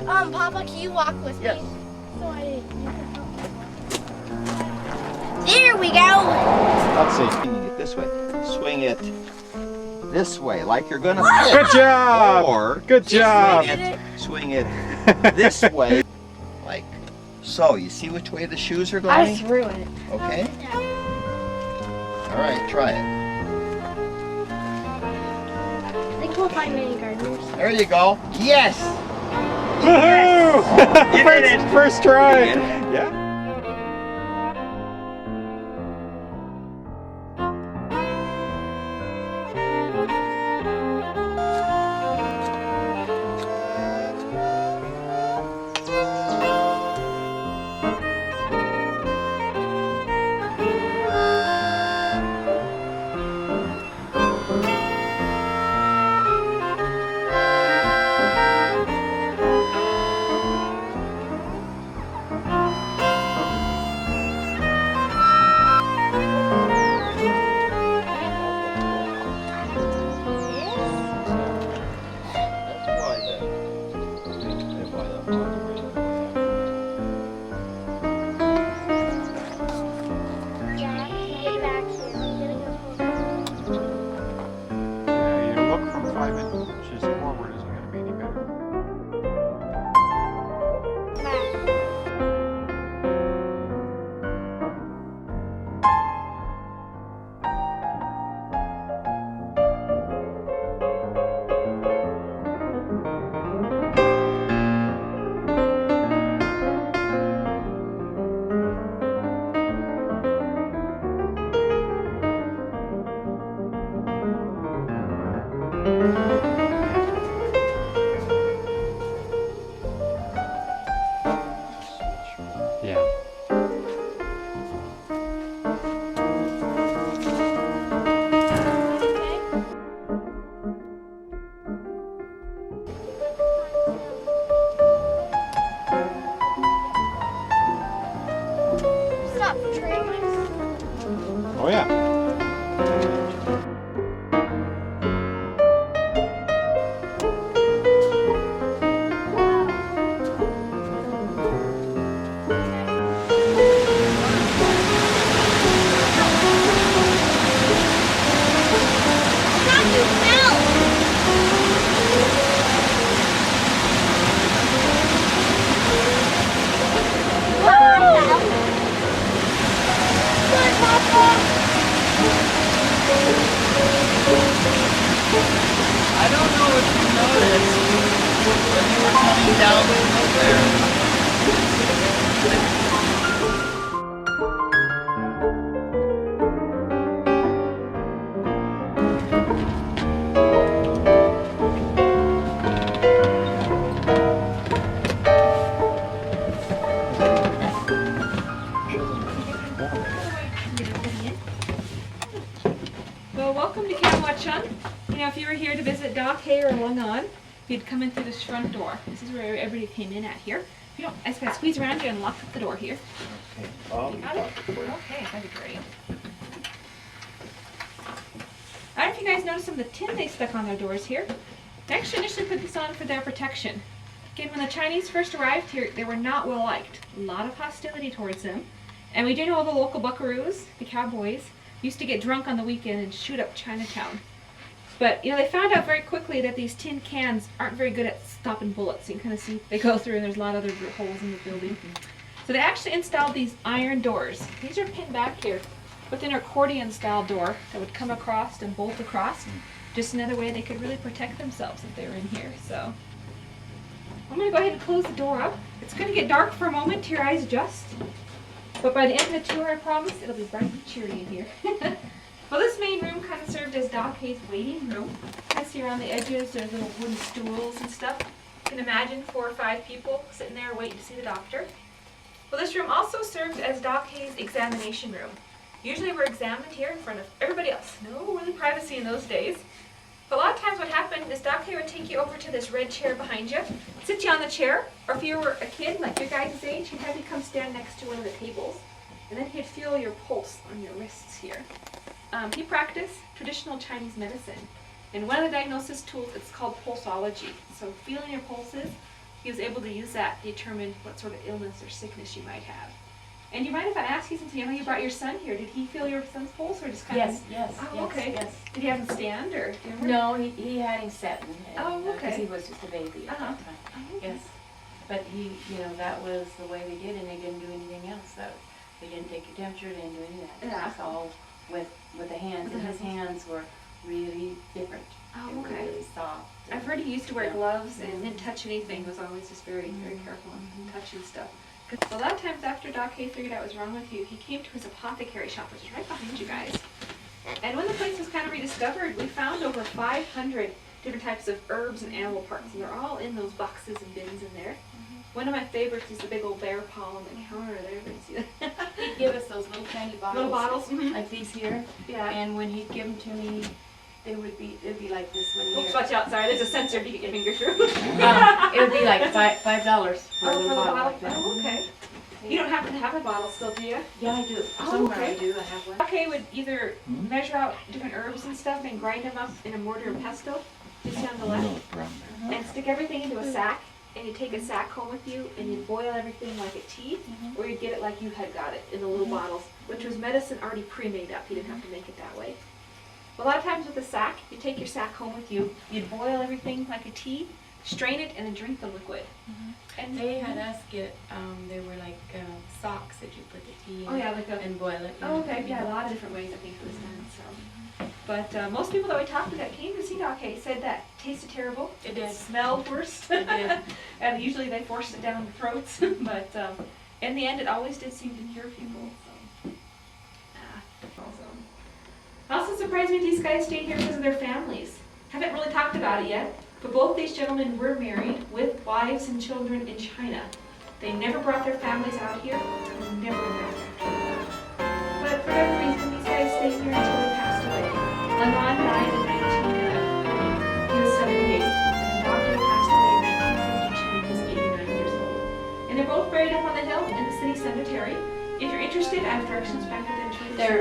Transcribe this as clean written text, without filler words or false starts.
Papa, can you walk with Yes. me? So you can help me. There we go. Let's see. Swing it this way. Swing it this way, like you're gonna. Good job. Or Good job. swing it this way, like so. You see which way the shoes are I going? threw it. Okay. All right, try it. I think we'll find many gardeners. There you go. Yes. Woohoo! You did it. First try. You did it. Yeah. You look from 5 inches forward isn't going to be any better. Yeah. Stop for trailers. Oh yeah. I don't know if you noticed when you were coming down the hill there. Well, welcome to Chung. You know, if you were here to visit Doc Hay or Lungon, you'd come in through this front door. This is where everybody came in at here. If you don't, I just gotta squeeze around you and lock up the door here. You got it? Okay, that'd be great. I don't know if you guys noticed some of the tin they stuck on their doors here. They actually initially put this on for their protection. Again, when the Chinese first arrived here, they were not well liked. A lot of hostility towards them. And we do know the local buckaroos, the cowboys, used to get drunk on the weekend and shoot up Chinatown. But, you know, they found out very quickly that these tin cans aren't very good at stopping bullets. You can kind of see they go through and there's a lot of other holes in the building. So they actually installed these iron doors. These are pinned back here with an accordion style door that would come across and bolt across. Just another way they could really protect themselves if they were in here. So I'm going to go ahead and close the door up. It's going to get dark for a moment till your eyes adjust. But by the end of the tour, I promise, it'll be bright and cheery in here. Well, this main room kind of served as Doc Hay's waiting room. I see around the edges there's little wooden stools and stuff. You can imagine 4 or 5 people sitting there waiting to see the doctor. Well, this room also served as Doc Hay's examination room. Usually we're examined here in front of everybody else. No really privacy in those days. But a lot of times what happened is Doc Hay would take you over to this red chair behind you, sit you on the chair, or if you were a kid like your guys' age, he'd have you come stand next to one of the tables, and then he'd feel your pulse on your wrists here. He practiced traditional Chinese medicine, and one of the diagnosis tools, it's called pulsology. So feeling your pulses he was able to use that to determine what sort of illness or sickness you might have. And do you mind if I ask you, since you know you brought your son here, did he feel your son's pulse or just kind of? Yes. Oh, okay. Yes. Did he have him stand or? Do you remember? No, he had him setting. Oh, okay. Because he was just a baby at that time. Oh, okay. Yes. But he, that was the way they did, and they didn't do anything else. They didn't take your temperature, they didn't do any of that. Yeah. It was all with the hands, and his hands were really different. Oh, They were okay. really soft. I've heard he used to wear Yeah. gloves and didn't touch anything. He was always just very, very careful on touching stuff. 'Cause a lot of times after Doc Hay figured out what was wrong with you, he came to his apothecary shop, which is right behind you guys. And when the place was kind of rediscovered, we found over 500 different types of herbs and animal parts, and they're all in those boxes and bins in there. One of my favorites is the big old bear paw on the counter there. Everybody see that? He'd give us those little tiny bottles. Little bottles. Mhm. Like these here. Yeah. And when he'd give them to me, it'd be like this one here. Oops, watch out. Sorry, there's a sensor if you get your finger through. It would be like $5 for a Oh, little for the bottle bottle? like that. Oh, okay. You don't happen to have a bottle still, do you? Yeah, I do. Oh, Somewhere okay. I do. I have one. Okay, would either measure out different herbs and stuff and grind them up in a mortar and pestle, you see on the left, and stick everything into a sack, and you take a sack home with you, and you boil everything like a tea, or you get it like you had got it in the little bottles, which was medicine already pre-made up. You didn't have to make it that way. A lot of times with a sack, you take your sack home with you, you boil everything like a tea, strain it, and then drink the liquid. And They had us get, they were like socks that you put the tea in Oh, yeah, like a- and boil it. Oh, okay, yeah, a lot of different ways I think it was done, so. But most people that we talked to that came to see Doc Hay said that tasted terrible. It did. Smelled worse. It did. And usually they forced it down their throats, but in the end it always did seem to cure people, so. Also surprised me these guys stayed here because of their families. Haven't really talked about it yet, but both these gentlemen were married with wives and children in China. They never brought their families out here, and never went back after that. But for whatever reason, these guys stayed here until they passed away. Lenron died in 1940. He was 78, and Dr. passed away in 1952 when he was 89 years old. And they're both buried up on the hill in the city cemetery. If you're interested, I have directions back at the entrance. There,